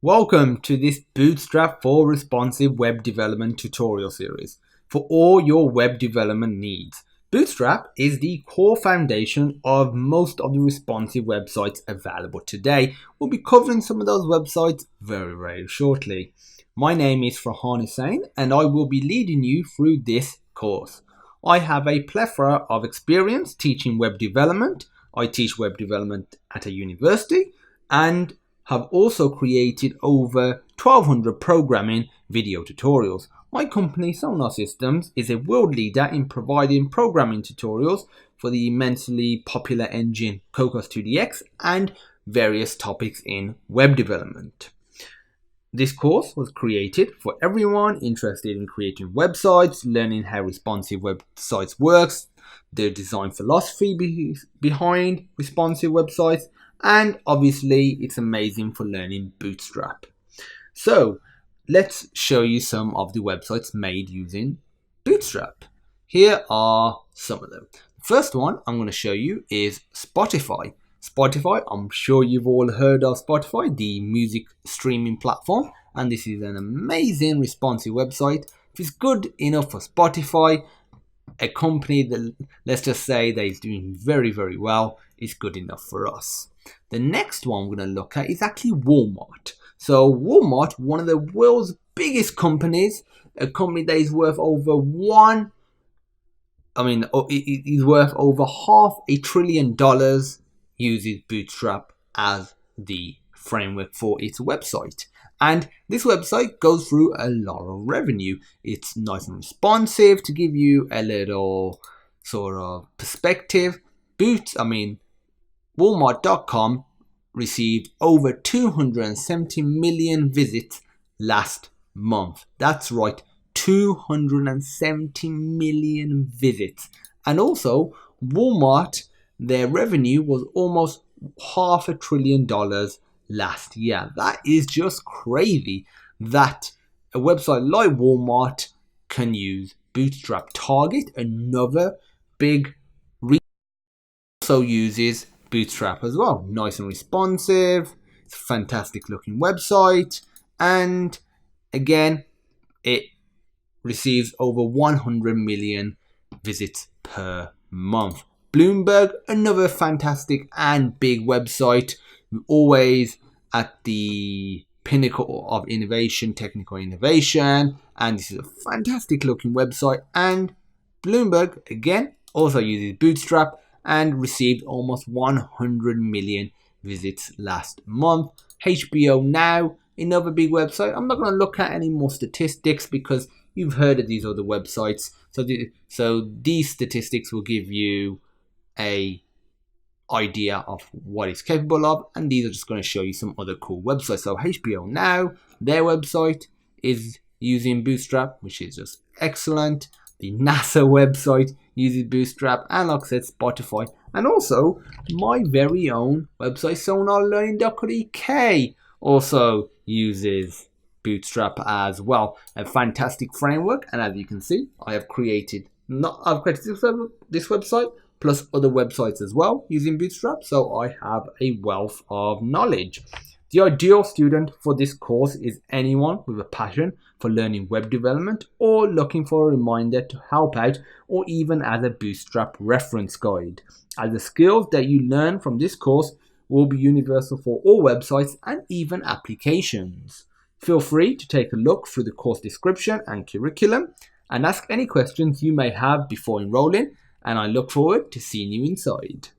Welcome to this Bootstrap for responsive web development tutorial series for all your web development needs. Bootstrap is the core foundation of most of the responsive websites available today. We'll be covering some of those websites very shortly. My name is Farhan Hussain and I will be leading you through this course. I have a plethora of experience teaching web development. I teach web development at a university and have also created over 1200 programming video tutorials. My company, Sonar Systems, is a world leader in providing programming tutorials for the immensely popular engine Cocos 2DX and various topics in web development. This course was created for everyone interested in creating websites, learning how responsive websites works, the design philosophy behind responsive websites, and obviously it's amazing for learning Bootstrap. So let's show you some of the websites made using Bootstrap. Here are some of them. The first one I'm going to show you is Spotify. Spotify, I'm sure you've all heard of Spotify, the music streaming platform, and this is an amazing responsive website. If it's good enough for Spotify, a company that, let's just say, that is doing very well, is good enough for us. The next one we're going to look at is actually Walmart. So Walmart, one of the world's biggest companies, a company that is worth over is worth over $500 billion, uses Bootstrap as the framework for its website. And this website goes through a lot of revenue. It's nice and responsive. To give you a little sort of perspective, Walmart.com received over 270 million visits last month. That's right, 270 million visits. And also, Walmart, their revenue was almost $500 billion last year. That is just crazy that a website like Walmart can use Bootstrap. Target, another big retailer, also uses Bootstrap as well. Nice and responsive. It's a fantastic looking website, and again it receives over 100 million visits per month. Bloomberg, another fantastic and big website, always at the pinnacle of innovation, technical innovation, and this is a fantastic looking website. And Bloomberg again also uses Bootstrap and received almost 100 million visits last month. HBO Now, another big website. I'm not going to look at any more statistics because you've heard of these other websites. So these statistics will give you a idea of what it's capable of, and these are just going to show you some other cool websites. So HBO Now, their website is using Bootstrap, which is just excellent. The NASA website uses Bootstrap, and like I said, Spotify, and also my very own website, sonarlearning.co.uk, also uses Bootstrap as well. A fantastic framework, and as you can see, I've created this website plus other websites as well using Bootstrap, so I have a wealth of knowledge. The ideal student for this course is anyone with a passion for learning web development or looking for a reminder to help out, or even as a Bootstrap reference guide, as the skills that you learn from this course will be universal for all websites and even applications. Feel free to take a look through the course description and curriculum and ask any questions you may have before enrolling, and I look forward to seeing you inside.